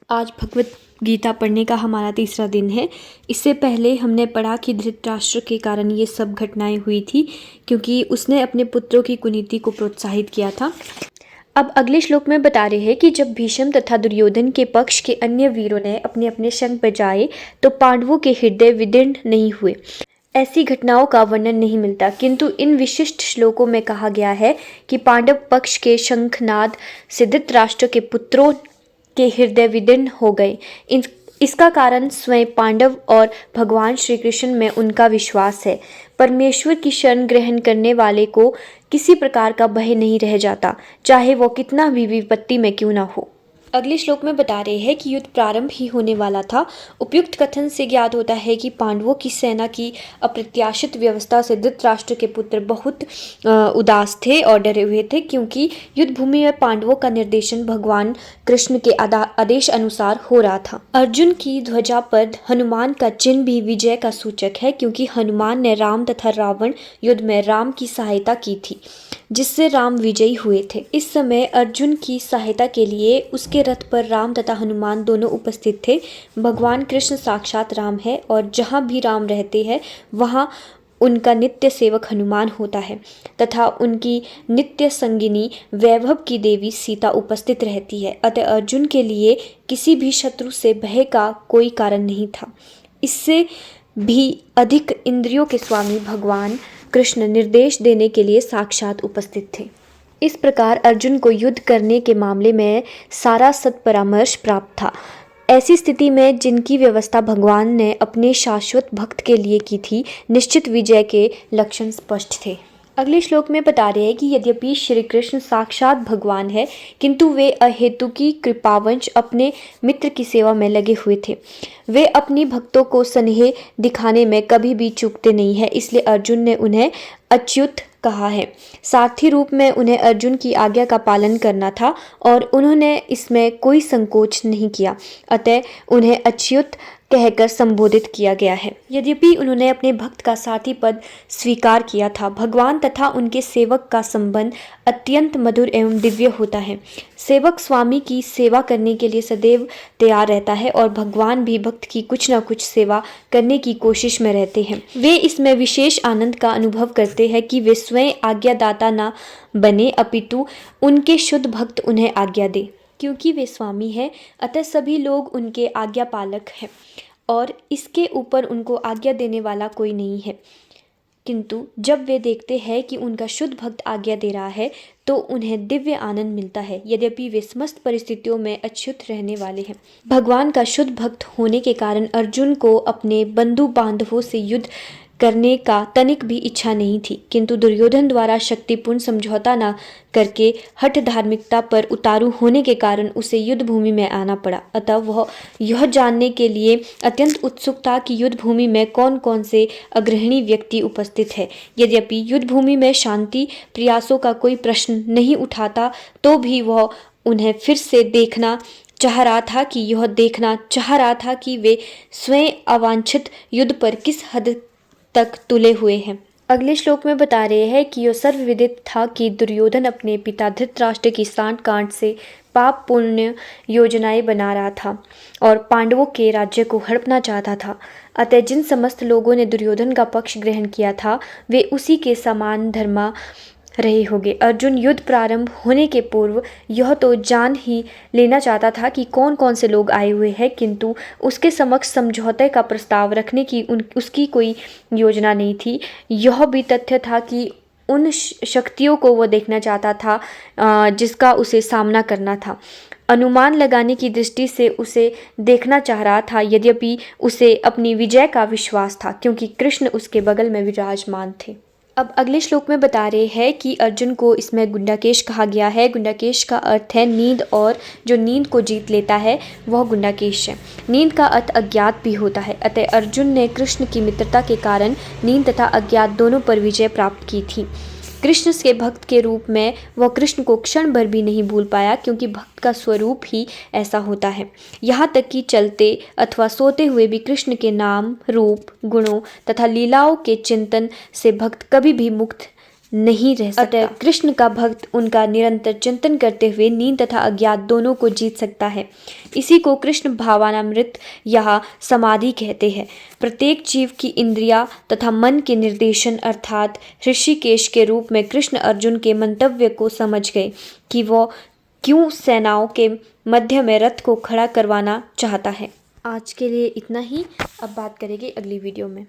आज भगवत गीता पढ़ने का हमारा तीसरा दिन है। इससे पहले हमने पढ़ा कि धृतराष्ट्र के कारण ये सब घटनाएं हुई थी, क्योंकि उसने अपने पुत्रों की कुनीति को प्रोत्साहित किया था। अब अगले श्लोक में बता रहे हैं कि जब भीष्म तथा दुर्योधन के पक्ष के अन्य वीरों ने अपने अपने शंख बजाए तो पांडवों के हृदय विदीर्ण नहीं हुए। ऐसी घटनाओं का वर्णन नहीं मिलता, किंतु इन विशिष्ट श्लोकों में कहा गया है कि पांडव पक्ष के शंखनाद से धृतराष्ट्र के पुत्रों के हृदय विदीर्ण हो गए। इसका कारण स्वयं पांडव और भगवान श्री कृष्ण में उनका विश्वास है। परमेश्वर की शरण ग्रहण करने वाले को किसी प्रकार का भय नहीं रह जाता, चाहे वो कितना भी विपत्ति में क्यों ना हो। अगले श्लोक में बता रहे हैं कि युद्ध प्रारंभ ही होने वाला था। उपयुक्त कथन से ज्ञात होता है कि पांडवों की सेना की अप्रत्याशित व्यवस्था से धृतराष्ट्र के पुत्र बहुत उदास थे और डरे हुए थे, क्योंकि युद्ध भूमि में पांडवों का निर्देशन भगवान कृष्ण के आदेश अनुसार हो रहा था। अर्जुन की ध्वजा पर हनुमान का चिन्ह भी विजय का सूचक है, क्योंकि हनुमान ने राम तथा रावण युद्ध में राम की सहायता की थी, जिससे राम विजयी हुए थे। इस समय अर्जुन की सहायता के लिए उसके रथ पर राम तथा हनुमान दोनों उपस्थित थे। भगवान कृष्ण साक्षात राम है और जहाँ भी राम रहते हैं वहाँ उनका नित्य सेवक हनुमान होता है तथा उनकी नित्य संगिनी वैभव की देवी सीता उपस्थित रहती है। अतः अर्जुन के लिए किसी भी शत्रु से भय का कोई कारण नहीं था। इससे भी अधिक इंद्रियों के स्वामी भगवान कृष्ण निर्देश देने के लिए साक्षात उपस्थित थे। इस प्रकार अर्जुन को युद्ध करने के मामले में सारा सत्परामर्श प्राप्त था। ऐसी स्थिति में जिनकी व्यवस्था भगवान ने अपने शाश्वत भक्त के लिए की थी, निश्चित विजय के लक्षण स्पष्ट थे। अगले श्लोक में बता रहे हैं कि यद्यपि श्री कृष्ण साक्षात भगवान है, किंतु वे अहेतुकी कृपावंश अपने मित्र की सेवा में लगे हुए थे। वे अपनी भक्तों को स्नेह दिखाने में कभी भी चूकते नहीं है, इसलिए अर्जुन ने उन्हें अच्युत कहा है। सारथी रूप में उन्हें अर्जुन की आज्ञा का पालन करना था और उन्होंने इसमें कोई संकोच नहीं किया, अतः उन्हें अच्युत कहकर संबोधित किया गया है। यद्यपि उन्होंने अपने भक्त का साथी पद स्वीकार किया था। भगवान तथा उनके सेवक का संबंध अत्यंत मधुर एवं दिव्य होता है। सेवक स्वामी की सेवा करने के लिए सदैव तैयार रहता है और भगवान भी भक्त की कुछ न कुछ सेवा करने की कोशिश में रहते हैं। वे इसमें विशेष आनंद का अनुभव करते हैं कि वे स्वयं आज्ञादाता न बने, अपितु उनके शुद्ध भक्त उन्हें आज्ञा दे। क्योंकि वे स्वामी हैं, अतः सभी लोग उनके आज्ञा पालक हैं और इसके ऊपर उनको आज्ञा देने वाला कोई नहीं है। किंतु जब वे देखते हैं कि उनका शुद्ध भक्त आज्ञा दे रहा है तो उन्हें दिव्य आनंद मिलता है, यद्यपि वे समस्त परिस्थितियों में अच्युत रहने वाले हैं। भगवान का शुद्ध भक्त होने के कारण अर्जुन को अपने बंधु बांधवों से युद्ध करने का तनिक भी इच्छा नहीं थी, किंतु दुर्योधन द्वारा शक्तिपूर्ण समझौता न करके हठ धार्मिकता पर उतारू होने के कारण उसे युद्ध भूमि में आना पड़ा। अतः वह यह जानने के लिए अत्यंत उत्सुक था कि युद्ध भूमि में कौन कौन से अग्रणी व्यक्ति उपस्थित है। यद्यपि युद्ध भूमि में शांति प्रयासों का कोई प्रश्न नहीं उठाता, तो भी वह उन्हें फिर से देखना चाह रहा था कि वे स्वयं अवांछित युद्ध पर किस हद तक तुले हुए हैं। अगले श्लोक में बता रहे हैं कि यह सर्वविदित था कि दुर्योधन अपने पिता धृतराष्ट्र की सांठ गांठ से पाप पुण्य योजनाएं बना रहा था और पांडवों के राज्य को हड़पना चाहता था। अतः जिन समस्त लोगों ने दुर्योधन का पक्ष ग्रहण किया था वे उसी के समान धर्मा रहे होंगे। अर्जुन युद्ध प्रारंभ होने के पूर्व यह तो जान ही लेना चाहता था कि कौन कौन से लोग आए हुए हैं, किंतु उसके समक्ष समझौते का प्रस्ताव रखने की उसकी कोई योजना नहीं थी। यह भी तथ्य था कि उन शक्तियों को वह देखना चाहता था जिसका उसे सामना करना था। अनुमान लगाने की दृष्टि से उसे देखना चाह रहा था, यद्यपि उसे अपनी विजय का विश्वास था, क्योंकि कृष्ण उसके बगल में विराजमान थे। अब अगले श्लोक में बता रहे हैं कि अर्जुन को इसमें गुंडाकेश कहा गया है। गुंडाकेश का अर्थ है नींद, और जो नींद को जीत लेता है वह गुंडाकेश है। नींद का अर्थ अज्ञात भी होता है, अतः अर्जुन ने कृष्ण की मित्रता के कारण नींद तथा अज्ञात दोनों पर विजय प्राप्त की थी। कृष्ण के भक्त के रूप में वह कृष्ण को क्षण भर भी नहीं भूल पाया, क्योंकि भक्त का स्वरूप ही ऐसा होता है। यहाँ तक कि चलते अथवा सोते हुए भी कृष्ण के नाम, रूप, गुणों तथा लीलाओं के चिंतन से भक्त कभी भी मुक्त नहीं रह सकता। अतः कृष्ण का भक्त उनका निरंतर चिंतन करते हुए नींद तथा अज्ञात दोनों को जीत सकता है। इसी को कृष्ण भावनामृत या समाधि कहते हैं। प्रत्येक जीव की इंद्रिया तथा मन के निर्देशन अर्थात ऋषिकेश के रूप में कृष्ण अर्जुन के मंतव्य को समझ गए कि वो क्यों सेनाओं के मध्य में रथ को खड़ा करवाना चाहता है। आज के लिए इतना ही, अब बात करेंगे अगली वीडियो में।